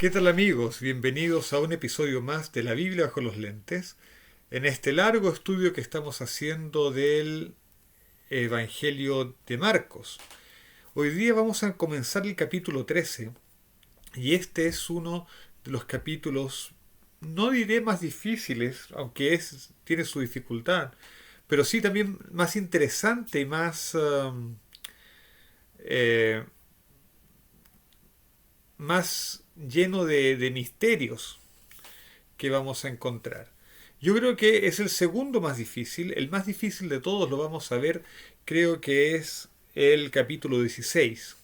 ¿Qué tal amigos? Bienvenidos a un episodio más de la Biblia bajo los lentes, en este largo estudio que estamos haciendo del Evangelio de Marcos. Hoy día vamos a comenzar el capítulo 13 y este es uno de los capítulos, no diré más difíciles, aunque tiene su dificultad, pero sí también más interesante y eh, más lleno de misterios que vamos a encontrar. Yo creo que es el segundo más difícil. El más difícil de todos lo vamos a ver, creo que es el capítulo 16.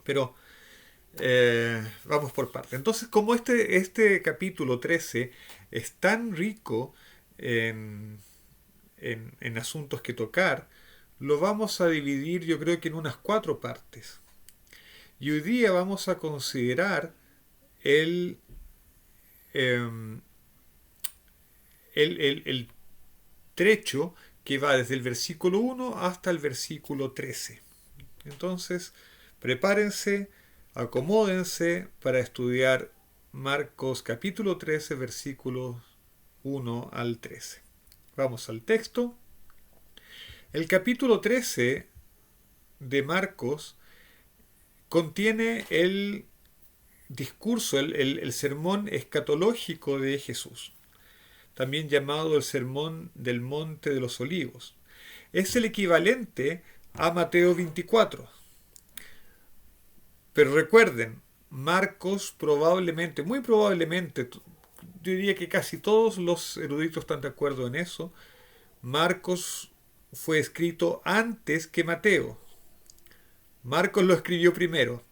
Pero vamos por parte. Entonces, como este capítulo 13 es tan rico en, en asuntos que tocar, lo vamos a dividir yo creo que en unas 4 partes. Y hoy día vamos a considerar el, em, el trecho que va desde el versículo 1 hasta el versículo 13. Entonces, prepárense, acomódense para estudiar Marcos capítulo 13, versículos 1 al 13. Vamos al texto. El capítulo 13 de Marcos contiene el discurso, el sermón escatológico de Jesús, también llamado el Sermón del Monte de los Olivos. Es el equivalente a Mateo 24. Pero recuerden, Marcos probablemente, muy probablemente, yo diría que casi todos los eruditos están de acuerdo en eso, Marcos fue escrito antes que Mateo. Marcos lo escribió primero.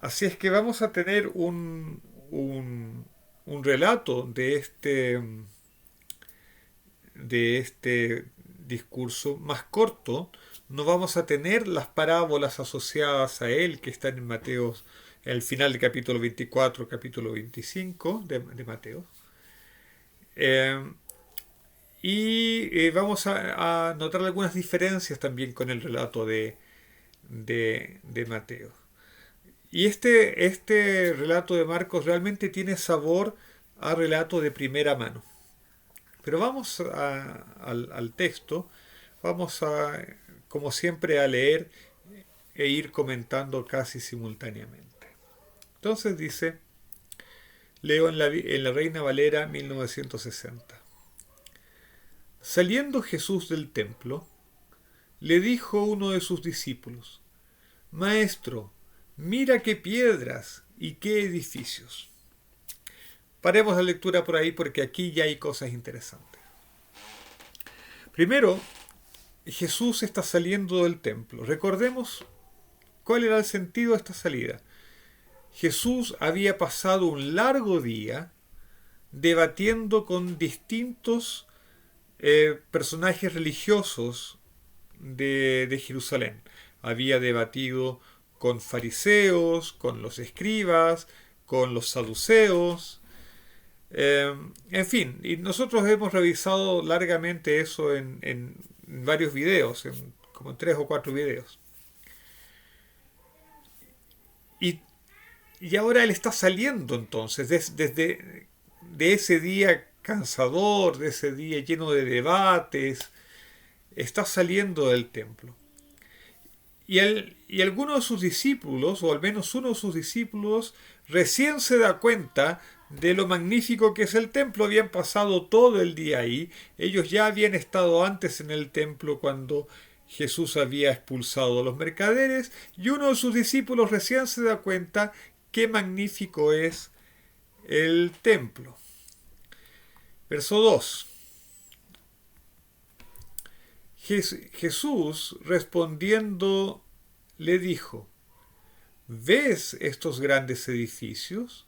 Así es que vamos a tener un relato de este discurso más corto. No vamos a tener las parábolas asociadas a él que están en Mateo, el final del capítulo 24, capítulo 25 de Mateo. Eh, vamos a notar algunas diferencias también con el relato de Mateo. Y este relato de Marcos realmente tiene sabor a relato de primera mano. Pero vamos al texto, vamos a, como siempre, a leer e ir comentando casi simultáneamente. Entonces dice, leo en la Reina Valera 1960. Saliendo Jesús del templo, le dijo uno de sus discípulos, Maestro, mira qué piedras y qué edificios. Paremos la lectura por ahí porque aquí ya hay cosas interesantes. Primero, Jesús está saliendo del templo. Recordemos cuál era el sentido de esta salida. Jesús había pasado un largo día debatiendo con distintos personajes religiosos de Jerusalén. Había debatido con fariseos, con los escribas, con los saduceos, en fin, y nosotros hemos revisado largamente eso en varios videos, como en 3 o 4 videos. Y, y ahora él está saliendo entonces, desde de ese día cansador, de ese día lleno de debates, está saliendo del templo. Y algunos de sus discípulos, o al menos uno de sus discípulos, recién se da cuenta de lo magnífico que es el templo. Habían pasado todo el día ahí. Ellos ya habían estado antes en el templo cuando Jesús había expulsado a los mercaderes. Y uno de sus discípulos recién se da cuenta qué magnífico es el templo. Verso 2. Jesús respondiendo le dijo, ¿ves estos grandes edificios?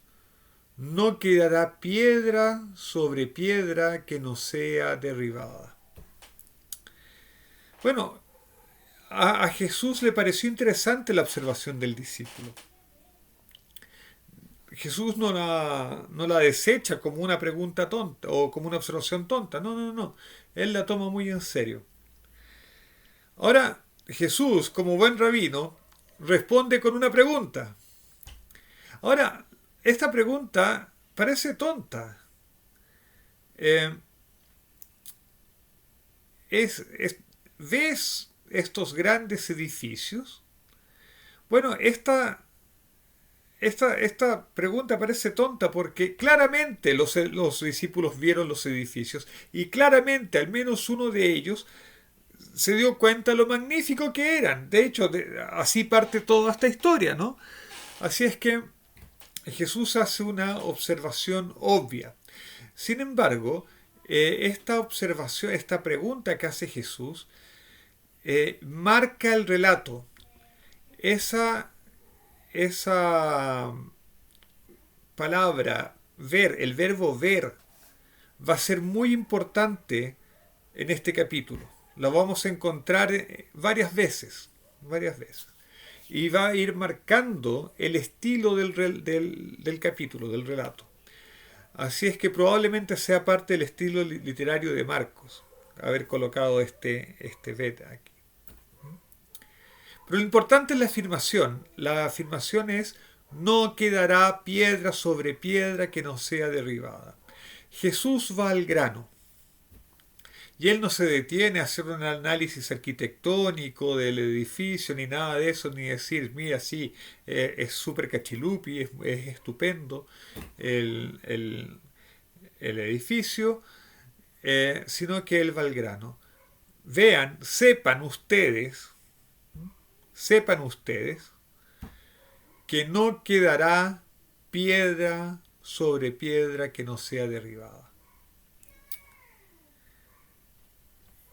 No quedará piedra sobre piedra que no sea derribada. Bueno, a Jesús le pareció interesante la observación del discípulo. Jesús no la desecha como una pregunta tonta o como una observación tonta. No, no, no. Él la toma muy en serio. Ahora, Jesús, como buen rabino, responde con una pregunta. Ahora, esta pregunta parece tonta. Eh, es, ¿Ves estos grandes edificios? Bueno, esta pregunta parece tonta porque claramente los discípulos vieron los edificios y claramente al menos uno de ellos se dio cuenta lo magnífico que eran. De hecho, así parte toda esta historia, ¿no? Así es que Jesús hace una observación obvia. Sin embargo, esta observación, esta pregunta que hace Jesús, marca el relato. Esa, esa palabra, ver, el verbo ver, va a ser muy importante en este capítulo. Lo vamos a encontrar varias veces. Y va a ir marcando el estilo del capítulo, del relato. Así es que probablemente sea parte del estilo literario de Marcos, haber colocado este beta aquí. Pero lo importante es la afirmación. La afirmación es: no quedará piedra sobre piedra que no sea derribada. Jesús va al grano. Y él no se detiene a hacer un análisis arquitectónico del edificio, ni nada de eso, ni decir, mira, sí, es súper cachilupi, es estupendo el, el, el edificio, sino que él va al grano. Vean, sepan ustedes que no quedará piedra sobre piedra que no sea derribada.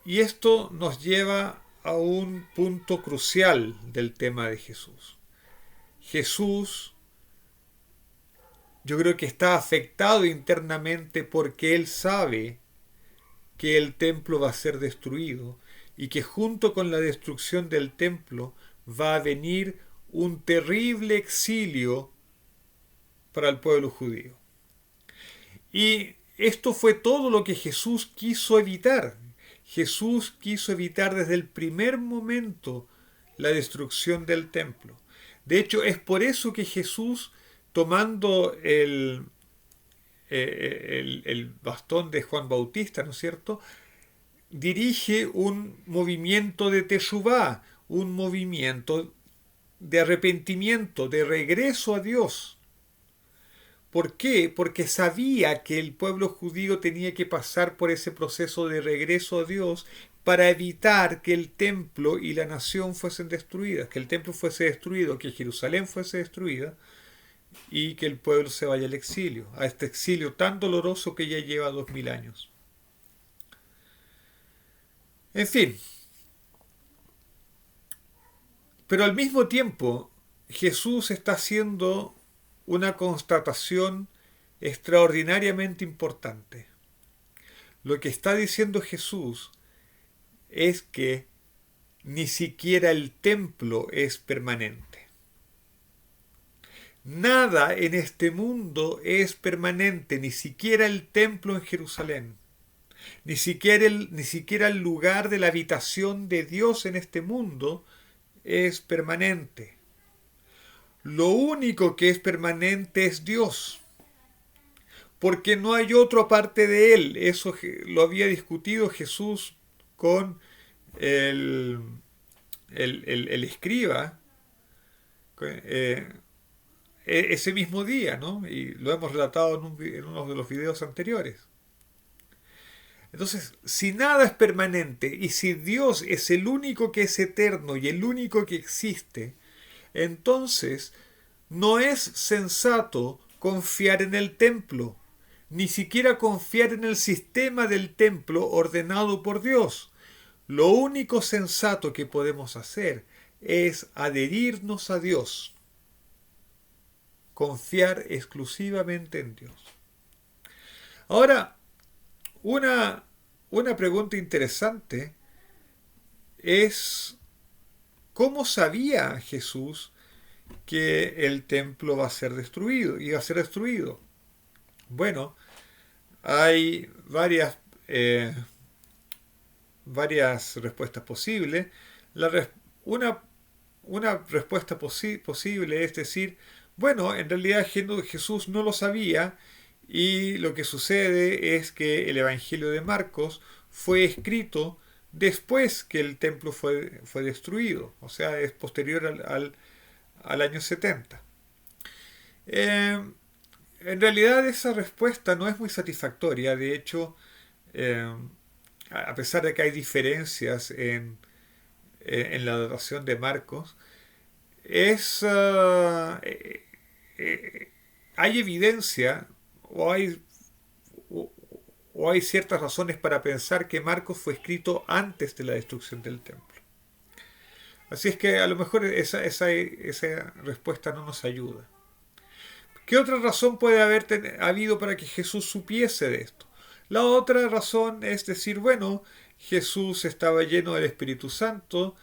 Y esto nos lleva a un punto crucial del tema de Jesús. Jesús, yo creo que está afectado internamente porque él sabe que el templo va a ser destruido y que junto con la destrucción del templo va a venir un terrible exilio para el pueblo judío. Y esto fue todo lo que Jesús quiso evitar. Jesús quiso evitar desde el primer momento la destrucción del templo. De hecho, es por eso que Jesús, tomando el bastón de Juan Bautista, ¿no es cierto?, dirige un movimiento de Teshuvá, un movimiento de arrepentimiento, de regreso a Dios. ¿Por qué? Porque sabía que el pueblo judío tenía que pasar por ese proceso de regreso a Dios para evitar que el templo y la nación fuesen destruidas, que el templo fuese destruido, que Jerusalén fuese destruida y que el pueblo se vaya al exilio, a este exilio tan doloroso que ya lleva 2000 años. En fin, pero al mismo tiempo Jesús está haciendo una constatación extraordinariamente importante. Lo que está diciendo Jesús es que ni siquiera el templo es permanente. Nada en este mundo es permanente, ni siquiera el templo en Jerusalén, ni siquiera el lugar de la habitación de Dios en este mundo es permanente. Lo único que es permanente es Dios, porque no hay otro aparte de Él. Eso lo había discutido Jesús con el escriba ese mismo día, ¿no? Y lo hemos relatado en uno de los videos anteriores. Entonces, si nada es permanente y si Dios es el único que es eterno y el único que existe, entonces no es sensato confiar en el templo, ni siquiera confiar en el sistema del templo ordenado por Dios. Lo único sensato que podemos hacer es adherirnos a Dios, confiar exclusivamente en Dios. Ahora, una pregunta interesante es: ¿cómo sabía Jesús que el templo va a ser destruido? Iba a ser destruido. Bueno, hay varias respuestas posibles. Una respuesta posible es decir, Bueno, en realidad Jesús no lo sabía y lo que sucede es que el Evangelio de Marcos fue escrito después que el templo fue destruido, o sea, es posterior al año 70. Eh, en realidad esa respuesta no es muy satisfactoria, de hecho, eh, a pesar de que hay diferencias en la datación de Marcos, es hay evidencia o hay o, o hay ciertas razones para pensar que Marcos fue escrito antes de la destrucción del templo. Así es que a lo mejor esa respuesta no nos ayuda. ¿Qué otra razón puede haber habido para que Jesús supiese de esto? La otra razón es decir, bueno, Jesús estaba lleno del Espíritu Santo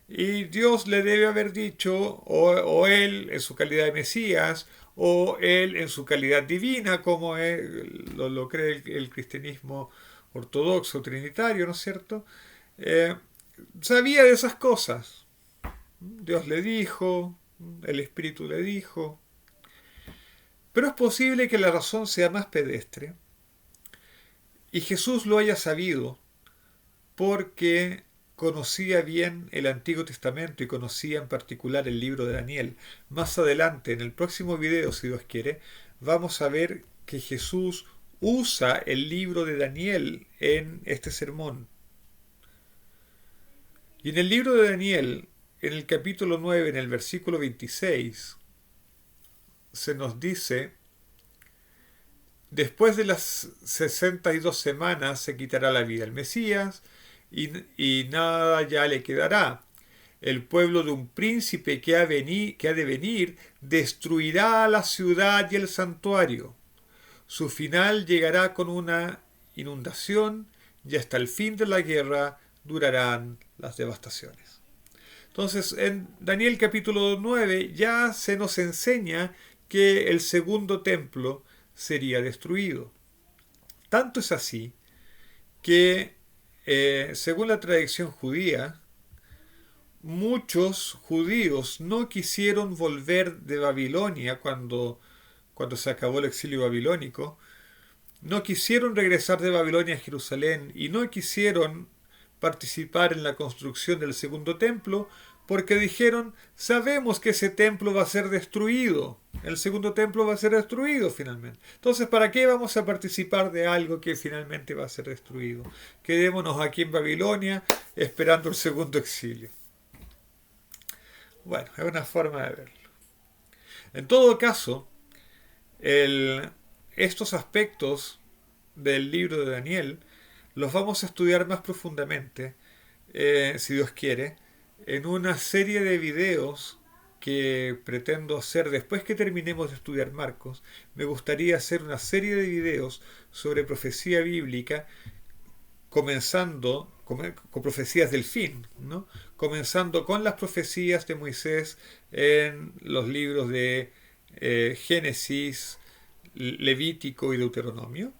y Dios le debe haber dicho, o él en su calidad de Mesías, o él en su calidad divina, como lo cree el cristianismo ortodoxo, trinitario, ¿no es cierto? Eh, Sabía de esas cosas. Dios le dijo, el Espíritu le dijo. Pero es posible que la razón sea más pedestre y Jesús lo haya sabido porque conocía bien el Antiguo Testamento y conocía en particular el libro de Daniel. Más adelante, en el próximo video, si Dios quiere, vamos a ver que Jesús usa el libro de Daniel en este sermón. Y en el libro de Daniel, en el capítulo 9, en el versículo 26, se nos dice: después de las 62 semanas se quitará la vida el Mesías y nada ya le quedará. El pueblo de un príncipe que ha de venir destruirá la ciudad y el santuario. Su final llegará con una inundación y hasta el fin de la guerra durarán las devastaciones. Entonces, en Daniel capítulo 9 ya se nos enseña que el segundo templo sería destruido. Tanto es así que, según la tradición judía, muchos judíos no quisieron volver de Babilonia cuando se acabó el exilio babilónico, no quisieron regresar de Babilonia a Jerusalén y no quisieron participar en la construcción del segundo templo porque dijeron, sabemos que ese templo va a ser destruido, el segundo templo va a ser destruido finalmente. Entonces, ¿para qué vamos a participar de algo que finalmente va a ser destruido? Quedémonos aquí en Babilonia esperando el segundo exilio. Bueno, es una forma de verlo. En todo caso, estos aspectos del libro de Daniel los vamos a estudiar más profundamente, si Dios quiere, en una serie de videos que pretendo hacer después que terminemos de estudiar Marcos. Me gustaría hacer una serie de videos sobre profecía bíblica, comenzando con profecías del fin, ¿no? Comenzando con las profecías de Moisés en los libros de Génesis, Levítico y Deuteronomio,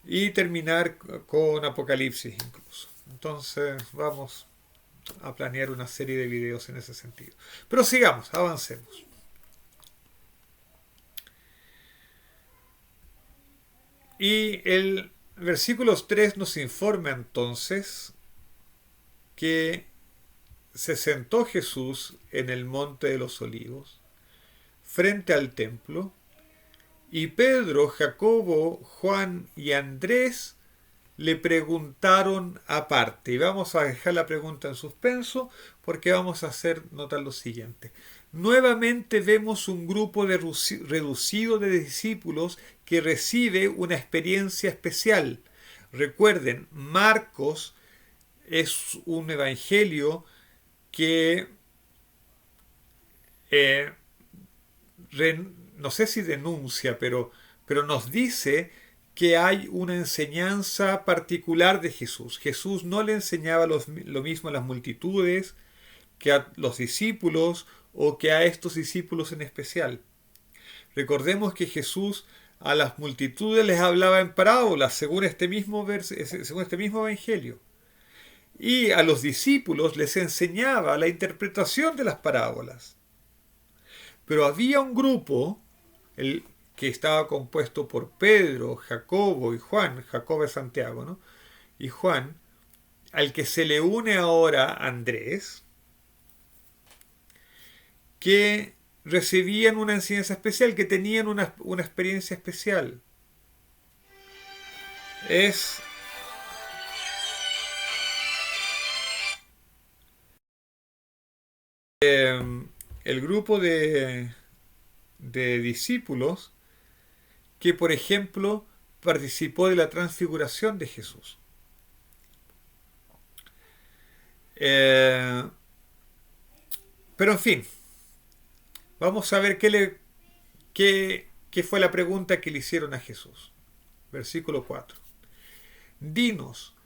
y terminar con Apocalipsis incluso. Entonces vamos a planear una serie de videos en ese sentido. Pero sigamos, avancemos. Y el versículo 3 nos informa entonces que se sentó Jesús en el monte de los olivos, frente al templo, y Pedro, Jacobo, Juan y Andrés le preguntaron aparte. Y vamos a dejar la pregunta en suspenso porque vamos a hacer notar lo siguiente. Nuevamente vemos un grupo reducido de discípulos que recibe una experiencia especial. Recuerden, Marcos es un evangelio que no sé si denuncia, pero nos dice que hay una enseñanza particular de Jesús. Jesús no le enseñaba lo mismo a las multitudes que a los discípulos o que a estos discípulos en especial. Recordemos que Jesús a las multitudes les hablaba en parábolas, según este mismo evangelio. Y a los discípulos les enseñaba la interpretación de las parábolas. Pero había un grupo que estaba compuesto por Pedro, Jacobo y Juan, Jacobo es Santiago, ¿no? Y Juan, al que se le une ahora Andrés, que recibían una enseñanza especial, que tenían una experiencia especial. Es el grupo de discípulos que, por ejemplo, participó de la transfiguración de Jesús. Pero en fin, vamos a ver qué fue la pregunta que le hicieron a Jesús. Versículo 4. Dinos,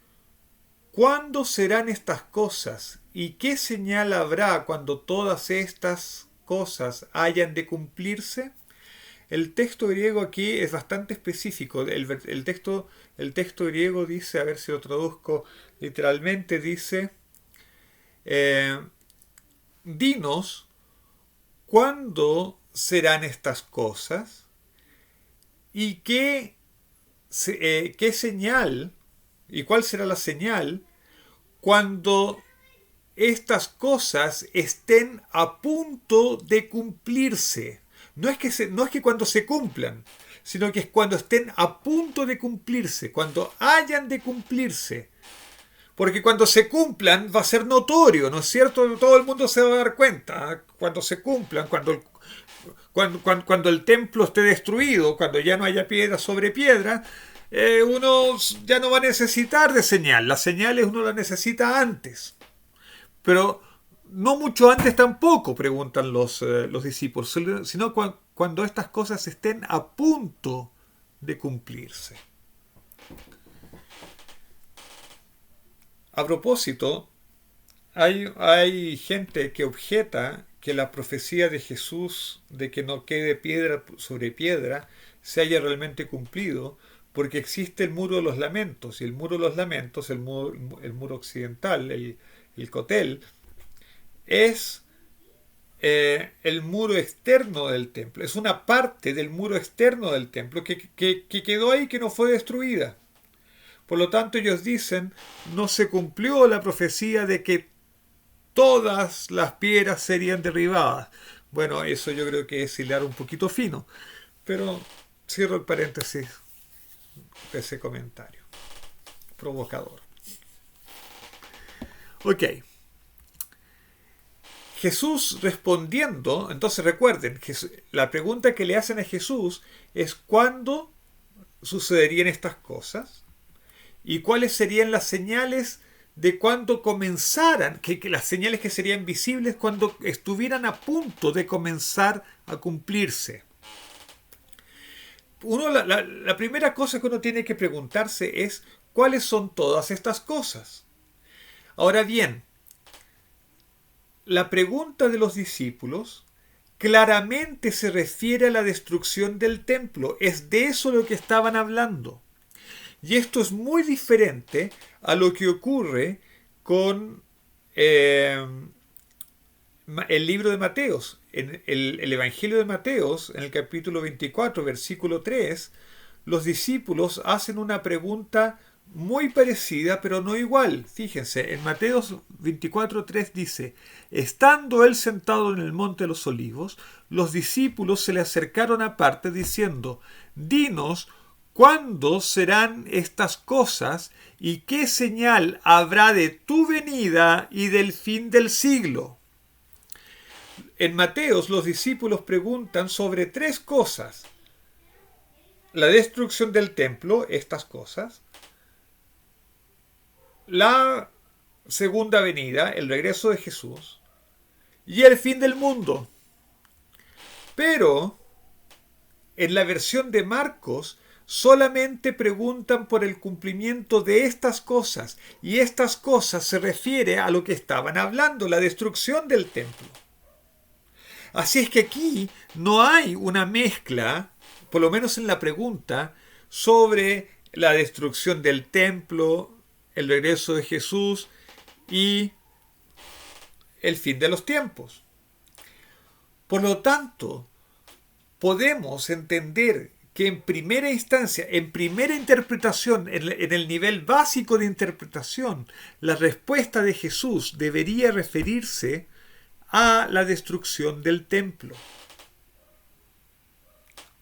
¿cuándo serán estas cosas? ¿Y qué señal habrá cuando todas estas cosas hayan de cumplirse? El texto griego aquí es bastante específico. El texto griego dice, a ver si lo traduzco literalmente, dice, dinos, ¿cuándo serán estas cosas? ¿Y qué señal, y cuál será la señal cuando estas cosas estén a punto de cumplirse? No es que cuando se cumplan, sino que es cuando estén a punto de cumplirse, cuando hayan de cumplirse. Porque cuando se cumplan va a ser notorio, ¿no es cierto? Todo el mundo se va a dar cuenta. Cuando se cumplan, cuando el templo esté destruido, cuando ya no haya piedra sobre piedra, uno ya no va a necesitar de señal. Las señales uno las necesita antes. Pero no mucho antes tampoco, preguntan los discípulos, sino cuando estas cosas estén a punto de cumplirse. A propósito, hay gente que objeta que la profecía de Jesús de que no quede piedra sobre piedra se haya realmente cumplido, porque existe el muro de los lamentos, y el muro de los lamentos, el muro occidental, el Cotel, es el muro externo del templo, es una parte del muro externo del templo que quedó ahí, que no fue destruida. Por lo tanto, ellos dicen, no se cumplió la profecía de que todas las piedras serían derribadas. Bueno, eso yo creo que es hilar un poquito fino, pero cierro el paréntesis de ese comentario provocador. Ok. Jesús respondiendo, entonces recuerden, la pregunta que le hacen a Jesús es ¿cuándo sucederían estas cosas? ¿Y cuáles serían las señales de cuando comenzaran, que las señales que serían visibles cuando estuvieran a punto de comenzar a cumplirse? La primera cosa que uno tiene que preguntarse es ¿cuáles son todas estas cosas? Ahora bien, la pregunta de los discípulos claramente se refiere a la destrucción del templo. Es de eso lo que estaban hablando. Y esto es muy diferente a lo que ocurre con el libro de Mateos. En el Evangelio de Mateos, en el capítulo 24, versículo 3, los discípulos hacen una pregunta muy parecida, pero no igual. Fíjense, en Mateos 24:3 dice, estando él sentado en el monte de los olivos, los discípulos se le acercaron aparte diciendo, dinos, ¿cuándo serán estas cosas y qué señal habrá de tu venida y del fin del siglo? En Mateos los discípulos preguntan sobre tres cosas. La destrucción del templo, estas cosas. La segunda venida, el regreso de Jesús, y el fin del mundo. Pero en la versión de Marcos solamente preguntan por el cumplimiento de estas cosas, y estas cosas se refiere a lo que estaban hablando, la destrucción del templo. Así es que aquí no hay una mezcla, por lo menos en la pregunta, sobre la destrucción del templo, el regreso de Jesús y el fin de los tiempos. Por lo tanto, podemos entender que en primera instancia, en primera interpretación, en el nivel básico de interpretación, la respuesta de Jesús debería referirse a la destrucción del templo.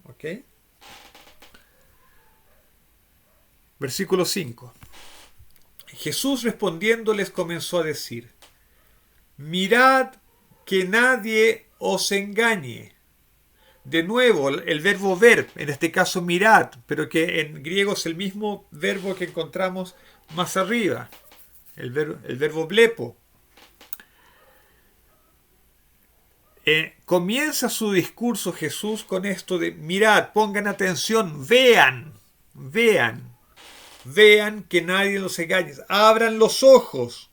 ¿Ok? Versículo 5. Jesús respondiendo les comenzó a decir: mirad que nadie os engañe. De nuevo, el verbo ver, en este caso mirad, pero que en griego es el mismo verbo que encontramos más arriba, el verbo blepo. Comienza su discurso Jesús con esto de mirad, pongan atención, vean que nadie los engañe, abran los ojos,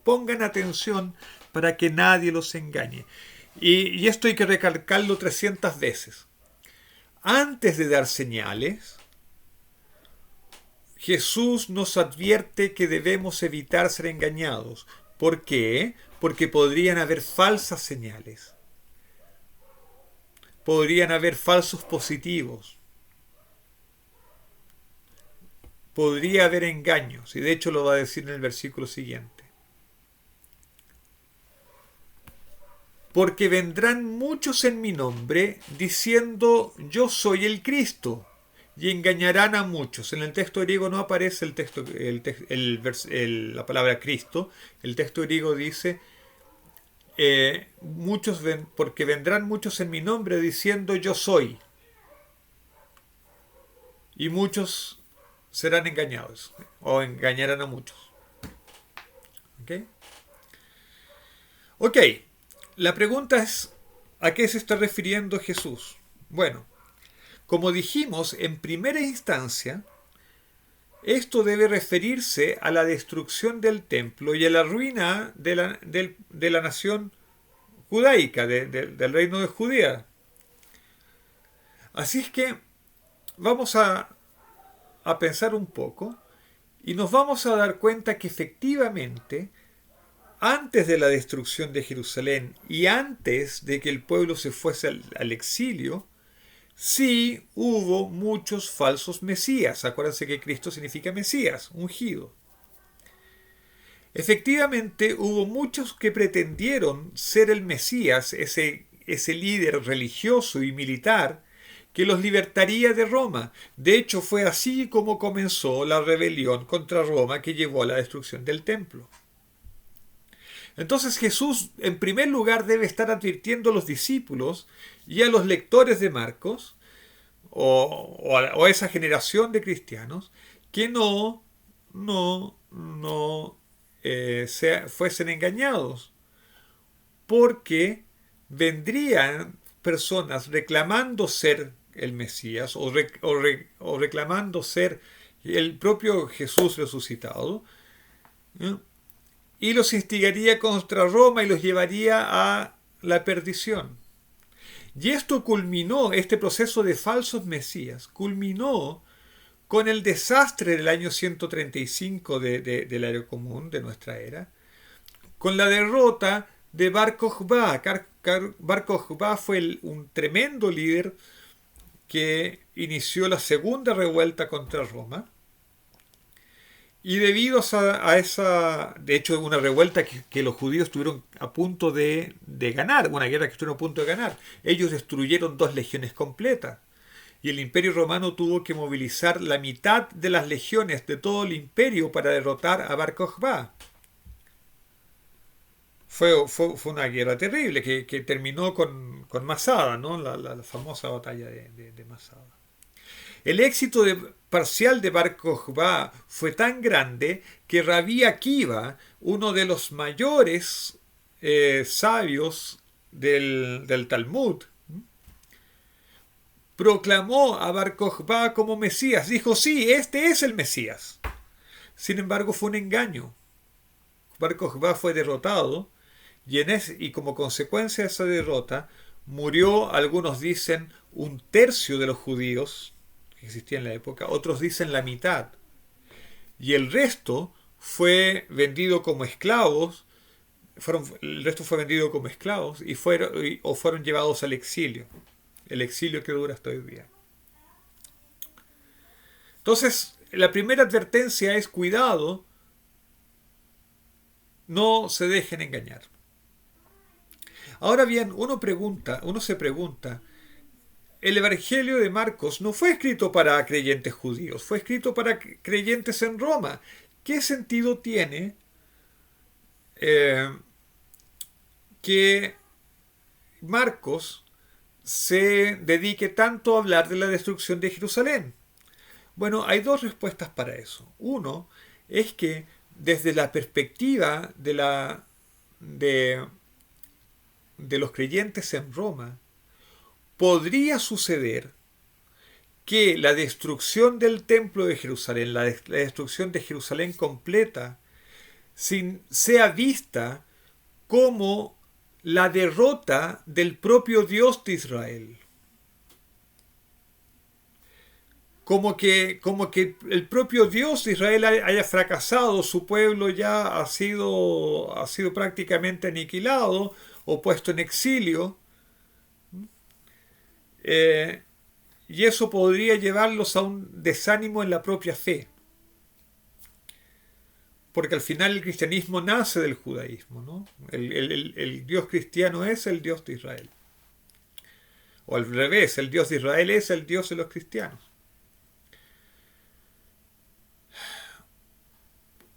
pongan atención para que nadie los engañe. Y esto hay que recalcarlo 300 veces. Antes de dar señales, Jesús nos advierte que debemos evitar ser engañados. ¿Por qué? Porque podrían haber falsas señales. Podrían haber falsos positivos. Podría haber engaños. Y de hecho lo va a decir en el versículo siguiente. Porque vendrán muchos en mi nombre diciendo yo soy el Cristo y engañarán a muchos. En el texto griego no aparece la palabra Cristo. El texto griego dice porque vendrán muchos en mi nombre diciendo yo soy, y muchos serán engañados o engañarán a muchos. Ok, la pregunta es, ¿a qué se está refiriendo Jesús? Bueno, como dijimos, en primera instancia, esto debe referirse a la destrucción del templo y a la ruina de la nación judaica, del reino de Judea. Así es que vamos a pensar un poco y nos vamos a dar cuenta que efectivamente, antes de la destrucción de Jerusalén y antes de que el pueblo se fuese al exilio, sí hubo muchos falsos mesías. Acuérdense que Cristo significa Mesías, ungido. Efectivamente, hubo muchos que pretendieron ser el Mesías, ese líder religioso y militar que los libertaría de Roma. De hecho, fue así como comenzó la rebelión contra Roma que llevó a la destrucción del templo. Entonces Jesús, en primer lugar, debe estar advirtiendo a los discípulos y a los lectores de Marcos, o a esa generación de cristianos, que no fuesen engañados, porque vendrían personas reclamando ser el Mesías o reclamando ser el propio Jesús resucitado, ¿no? Y los instigaría contra Roma y los llevaría a la perdición. Y esto culminó, este proceso de falsos mesías, culminó con el desastre del año 135 de la era común, de nuestra era, con la derrota de Bar Kokhba. Bar Kokhba fue un tremendo líder que inició la segunda revuelta contra Roma. Y debido a esa, de hecho, una revuelta que los judíos estuvieron a punto de ganar, una guerra que estuvieron a punto de ganar, ellos destruyeron 2 legiones completas. Y el Imperio Romano tuvo que movilizar la mitad de las legiones de todo el imperio para derrotar a Bar Kokhba. Fue una guerra terrible que terminó con Masada, ¿no? La famosa batalla de Masada. El éxito parcial de Bar Kokhba fue tan grande que Rabí Akiva, uno de los mayores sabios del Talmud, proclamó a Bar Kokhba como Mesías. Dijo, sí, este es el Mesías. Sin embargo, fue un engaño. Bar Kokhba fue derrotado y como consecuencia de esa derrota murió, algunos dicen, 1/3 de los judíos que existía en la época, otros dicen la mitad, y el resto fue vendido como esclavos el resto fue vendido como esclavos o fueron llevados al exilio. El exilio que dura hasta hoy día. Entonces, la primera advertencia es cuidado, no se dejen engañar. Ahora bien, uno se pregunta, el Evangelio de Marcos no fue escrito para creyentes judíos, fue escrito para creyentes en Roma. ¿Qué sentido tiene que Marcos se dedique tanto a hablar de la destrucción de Jerusalén? Bueno, hay dos respuestas para eso. Uno es que desde la perspectiva de los creyentes en Roma, podría suceder que la destrucción del templo de Jerusalén, la destrucción de Jerusalén completa, sea vista como la derrota del propio Dios de Israel. Como que el propio Dios de Israel haya fracasado, su pueblo ya ha sido prácticamente aniquilado o puesto en exilio. Y eso podría llevarlos a un desánimo en la propia fe. Porque al final el cristianismo nace del judaísmo, ¿no? El Dios cristiano es el Dios de Israel. O al revés, el Dios de Israel es el Dios de los cristianos.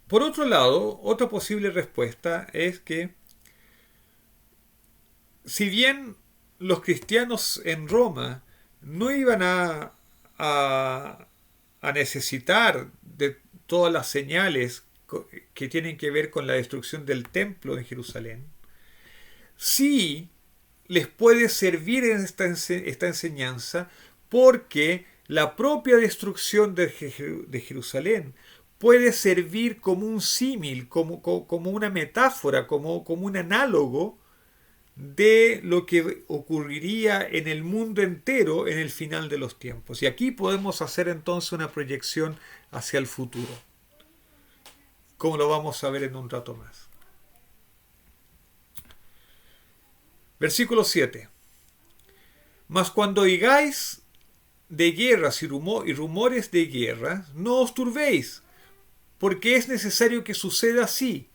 Por otro lado, otra posible respuesta es que si bien los cristianos en Roma no iban a necesitar de todas las señales que tienen que ver con la destrucción del templo en Jerusalén, sí les puede servir en esta enseñanza, porque la propia destrucción de Jerusalén puede servir como un símil, como una metáfora, como un análogo de lo que ocurriría en el mundo entero en el final de los tiempos. Y aquí podemos hacer entonces una proyección hacia el futuro, como lo vamos a ver en un rato más. Versículo 7. Mas cuando oigáis de guerras y rumores de guerra, no os turbéis, porque es necesario que suceda así,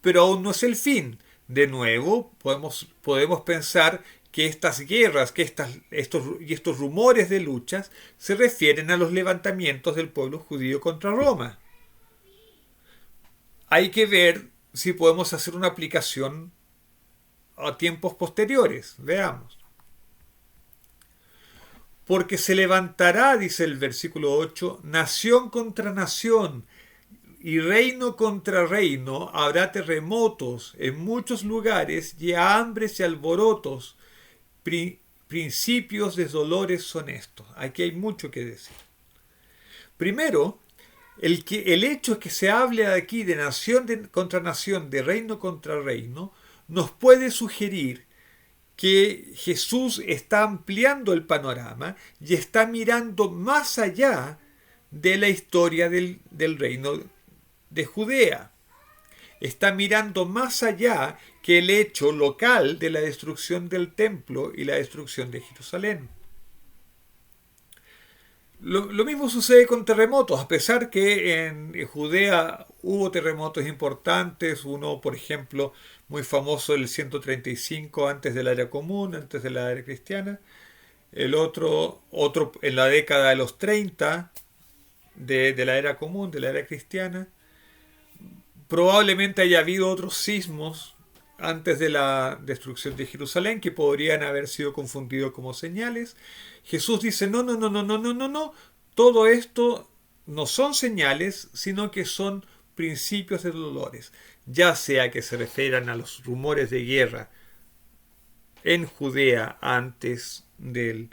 pero aún no es el fin. De nuevo, podemos pensar que estas guerras, que estos rumores de luchas se refieren a los levantamientos del pueblo judío contra Roma. Hay que ver si podemos hacer una aplicación a tiempos posteriores. Veamos. Porque se levantará, dice el versículo 8, nación contra nación, y reino contra reino. Habrá terremotos en muchos lugares, y hambres y alborotos, principios de dolores son estos. Aquí hay mucho que decir. Primero, el hecho que se hable aquí de nación contra nación, de reino contra reino, nos puede sugerir que Jesús está ampliando el panorama y está mirando más allá de la historia del reino de Judea. Está mirando más allá que el hecho local de la destrucción del templo y la destrucción de Jerusalén. Lo mismo sucede con terremotos, a pesar que en Judea hubo terremotos importantes, uno, por ejemplo, muy famoso, el 135 antes de la era común, antes de la era cristiana, el otro en la década de los 30 de la era común, de la era cristiana. Probablemente haya habido otros sismos antes de la destrucción de Jerusalén que podrían haber sido confundidos como señales. Jesús dice, no, todo esto no son señales, sino que son principios de dolores, ya sea que se refieran a los rumores de guerra en Judea antes de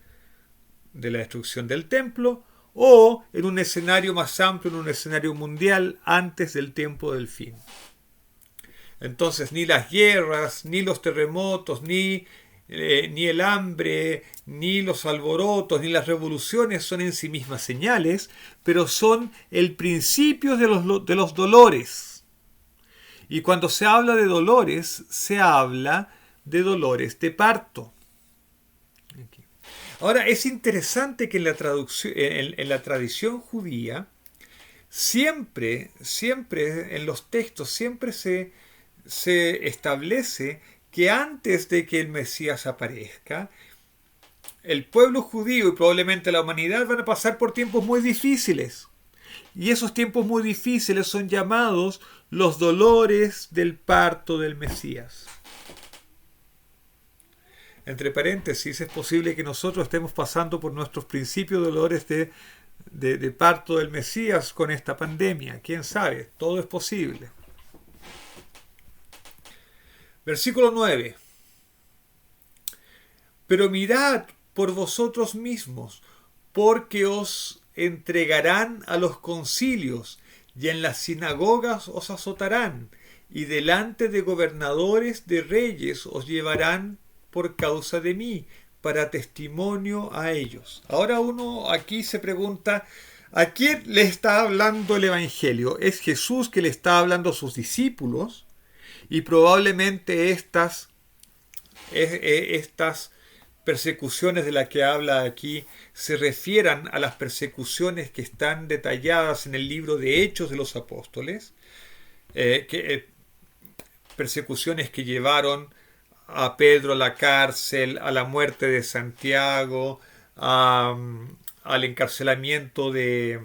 la destrucción del templo, o en un escenario más amplio, en un escenario mundial antes del tiempo del fin. Entonces, ni las guerras, ni los terremotos, ni el hambre, ni los alborotos, ni las revoluciones son en sí mismas señales, pero son el principio de los dolores. Y cuando se habla de dolores, se habla de dolores de parto. Aquí. Ahora, es interesante que en la, en la tradición judía, siempre en los textos, siempre se establece que antes de que el Mesías aparezca, el pueblo judío y probablemente la humanidad van a pasar por tiempos muy difíciles. Y esos tiempos muy difíciles son llamados los dolores del parto del Mesías. Entre paréntesis, es posible que nosotros estemos pasando por nuestros principios dolores de parto del Mesías con esta pandemia. ¿Quién sabe? Todo es posible. Versículo 9. Pero mirad por vosotros mismos, porque os entregarán a los concilios, y en las sinagogas os azotarán, y delante de gobernadores de reyes os llevarán por causa de mí, para testimonio a ellos. Ahora uno aquí se pregunta, ¿a quién le está hablando el Evangelio? ¿Es Jesús que le está hablando a sus discípulos? Y probablemente estas persecuciones de las que habla aquí se refieran a las persecuciones que están detalladas en el libro de Hechos de los Apóstoles, persecuciones que llevaron a Pedro a la cárcel, a la muerte de Santiago, al encarcelamiento de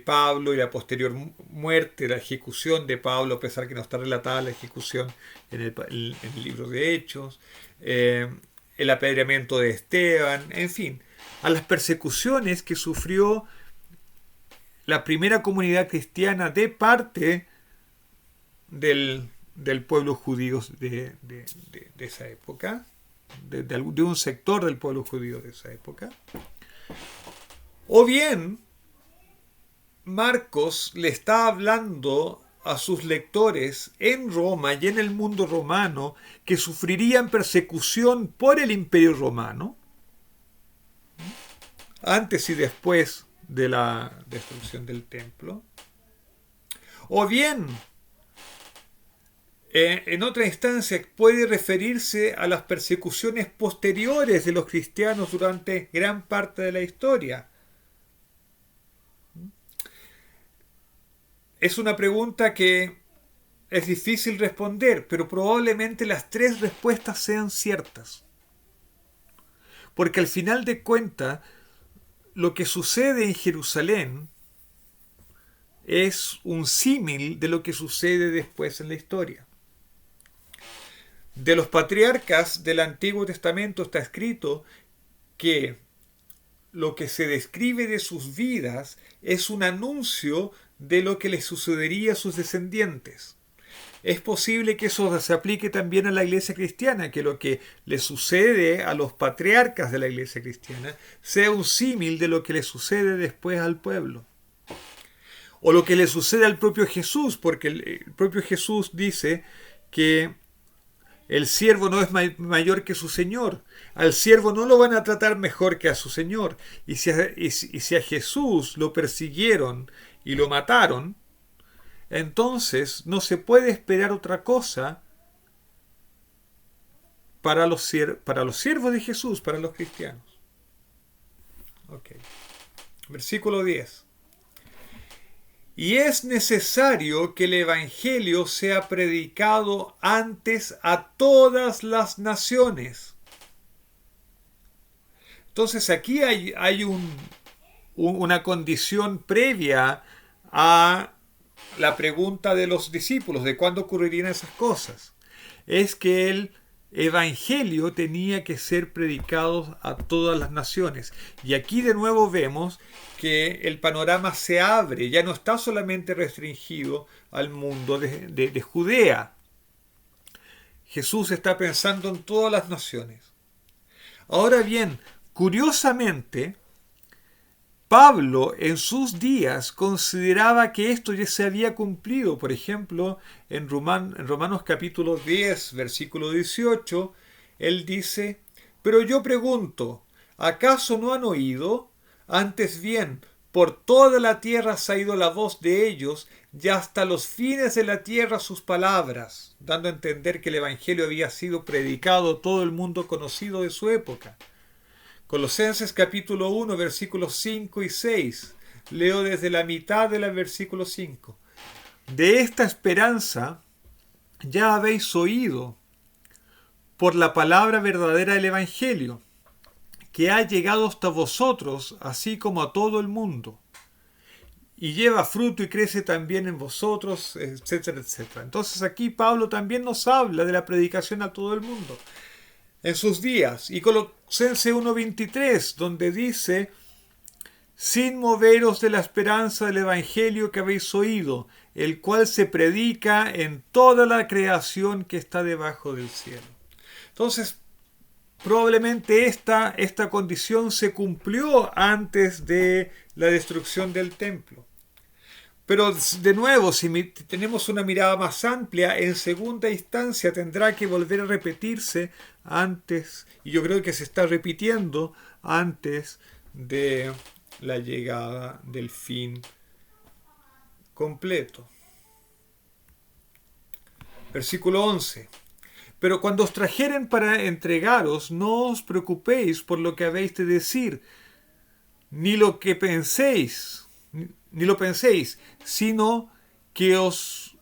Pablo y la posterior muerte, la ejecución de Pablo, a pesar que no está relatada la ejecución en el libro de Hechos, el apedreamiento de Esteban, en fin, a las persecuciones que sufrió la primera comunidad cristiana de parte del pueblo judío de esa época, de un sector del pueblo judío de esa época. O bien Marcos le está hablando a sus lectores en Roma y en el mundo romano que sufrirían persecución por el Imperio Romano antes y después de la destrucción del templo. O bien, en otra instancia, puede referirse a las persecuciones posteriores de los cristianos durante gran parte de la historia. Es una pregunta que es difícil responder, pero probablemente las tres respuestas sean ciertas. Porque al final de cuentas, lo que sucede en Jerusalén es un símil de lo que sucede después en la historia. De los patriarcas del Antiguo Testamento está escrito que lo que se describe de sus vidas es un anuncio de lo que les sucedería a sus descendientes. Es posible que eso se aplique también a la iglesia cristiana, que lo que le sucede a los patriarcas de la iglesia cristiana sea un símil de lo que le sucede después al pueblo. O lo que le sucede al propio Jesús, porque el propio Jesús dice que el siervo no es mayor que su señor. Al siervo no lo van a tratar mejor que a su señor. Y si a Jesús lo persiguieron y lo mataron, entonces no se puede esperar otra cosa para los siervos de Jesús, para los cristianos. Okay. Versículo 10. Y es necesario que el Evangelio sea predicado antes a todas las naciones. Entonces aquí hay una condición previa a la pregunta de los discípulos de cuándo ocurrirían esas cosas. Es que el Evangelio tenía que ser predicado a todas las naciones. Y aquí de nuevo vemos que el panorama se abre, ya no está solamente restringido al mundo de Judea. Jesús está pensando en todas las naciones. Ahora bien, curiosamente, Pablo en sus días consideraba que esto ya se había cumplido. Por ejemplo, en Romanos capítulo 10, versículo 18, él dice: pero yo pregunto, ¿acaso no han oído? Antes bien, Por toda la tierra se ha ido la voz de ellos, y hasta los fines de la tierra sus palabras, dando a entender que el Evangelio había sido predicado a todo el mundo conocido de su época. Colosenses capítulo 1, versículos 5 y 6. Leo desde la mitad del versículo 5. De esta esperanza ya habéis oído por la palabra verdadera del Evangelio, que ha llegado hasta vosotros, así como a todo el mundo, y lleva fruto y crece también en vosotros, etcétera, etcétera. Entonces aquí Pablo también nos habla de la predicación a todo el mundo en sus días. Y Colosenses 1:23, donde dice: sin moveros de la esperanza del Evangelio que habéis oído, el cual se predica en toda la creación que está debajo del cielo. Entonces, probablemente esta condición se cumplió antes de la destrucción del templo. Pero de nuevo, si tenemos una mirada más amplia, en segunda instancia tendrá que volver a repetirse antes, y yo creo que se está repitiendo antes de la llegada del fin completo. Versículo 11. Pero cuando os trajeren para entregaros, no os preocupéis por lo que habéis de decir, ni lo penséis, sino lo que os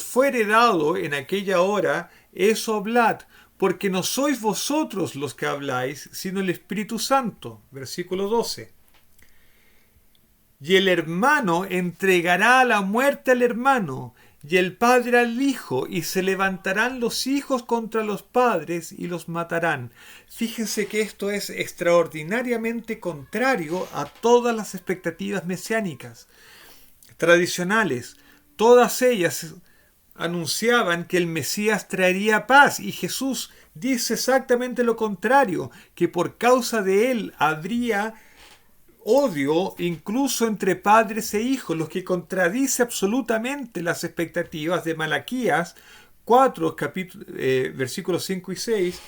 fuere dado en aquella hora, eso hablad, porque no sois vosotros los que habláis, sino el Espíritu Santo. Versículo 12. Y el hermano entregará a la muerte al hermano, y el padre al hijo, y se levantarán los hijos contra los padres y los matarán. Fíjense que esto es extraordinariamente contrario a todas las expectativas mesiánicas tradicionales. Todas ellas anunciaban que el Mesías traería paz, y Jesús dice exactamente lo contrario, que por causa de él habría odio incluso entre padres e hijos, lo que contradice absolutamente las expectativas de Malaquías 4, versículos 5 y 6,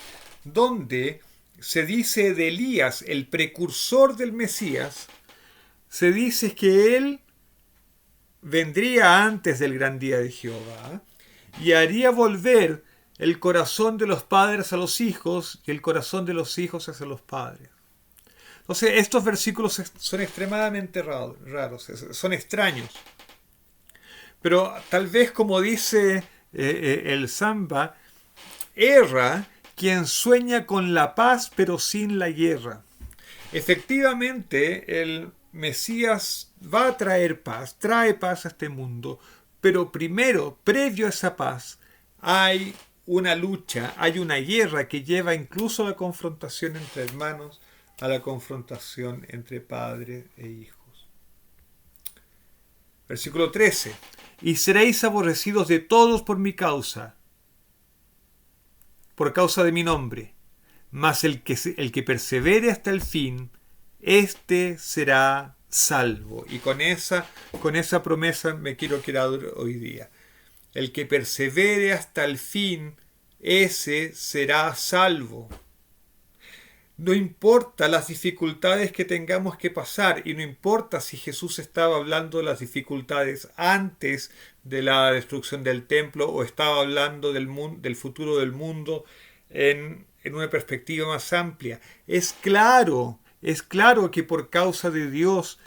donde se dice de Elías, el precursor del Mesías, se dice que él vendría antes del gran día de Jehová y haría volver el corazón de los padres a los hijos y el corazón de los hijos hacia los padres. Entonces, estos versículos son extremadamente raros, son extraños. Pero tal vez, como dice el Samba, erra quien sueña con la paz pero sin la guerra. Efectivamente, el Mesías va a traer paz, trae paz a este mundo, pero primero, previo a esa paz, hay una lucha, hay una guerra que lleva incluso a la confrontación entre hermanos, a la confrontación entre padres e hijos. Versículo 13. Y seréis aborrecidos de todos por mi causa, por causa de mi nombre, mas el que persevere hasta el fin, éste será salvo. Y con esa promesa me quiero quedar hoy día. El que persevere hasta el fin, ese será salvo. No importa las dificultades que tengamos que pasar, y no importa si Jesús estaba hablando de las dificultades antes de la destrucción del templo o estaba hablando del futuro del mundo en una perspectiva más amplia. Es claro que por causa de Dios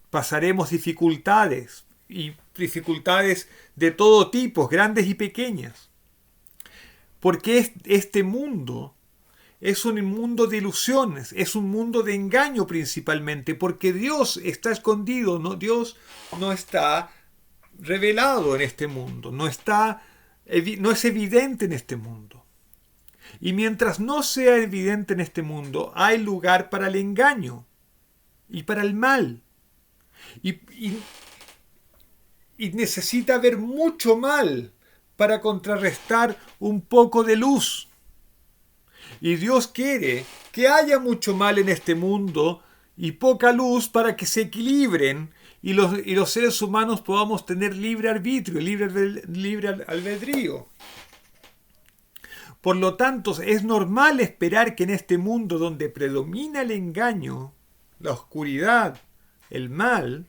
pasaremos dificultades, y dificultades de todo tipo, grandes y pequeñas. Porque este mundo es un mundo de ilusiones, es un mundo de engaño principalmente, porque Dios está escondido, ¿no? Dios no está revelado en este mundo, no es evidente en este mundo. Y mientras no sea evidente en este mundo, hay lugar para el engaño y para el mal. Y necesita haber mucho mal para contrarrestar un poco de luz. Y Dios quiere que haya mucho mal en este mundo y poca luz para que se equilibren y los seres humanos podamos tener libre arbitrio, libre albedrío. Por lo tanto, es normal esperar que en este mundo donde predomina el engaño, la oscuridad, el mal,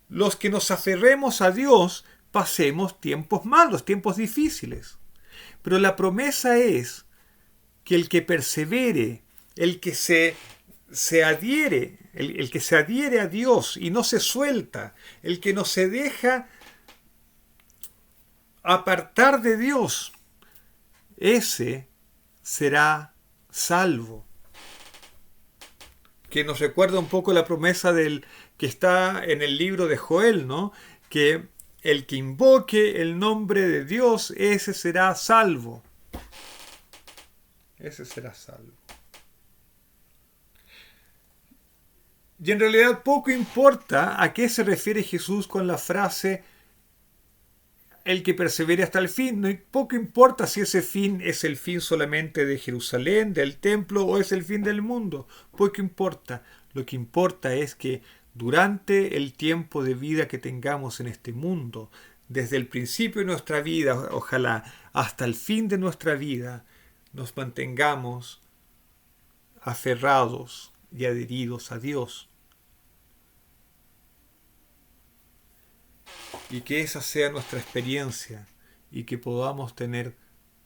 los que nos aferremos a Dios pasemos tiempos malos, tiempos difíciles. Pero la promesa es que el que persevere, el que se adhiere, el que se adhiere a Dios y no se suelta, el que no se deja apartar de Dios, ese será salvo. Que nos recuerda un poco la promesa del que está en el libro de Joel, ¿no? Que el que invoque el nombre de Dios, ese será salvo. Ese será salvo. Y en realidad poco importa a qué se refiere Jesús con la frase el que persevere hasta el fin. No, poco importa si ese fin es el fin solamente de Jerusalén, del templo, o es el fin del mundo. Poco importa. Lo que importa es que durante el tiempo de vida que tengamos en este mundo, desde el principio de nuestra vida, ojalá, hasta el fin de nuestra vida, nos mantengamos aferrados y adheridos a Dios. Y que esa sea nuestra experiencia y que podamos tener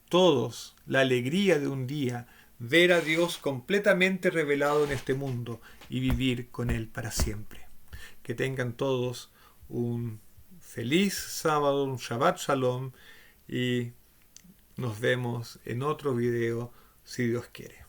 todos la alegría de un día ver a Dios completamente revelado en este mundo y vivir con Él para siempre. Que tengan todos un feliz sábado, un Shabbat Shalom, y nos vemos en otro video si Dios quiere.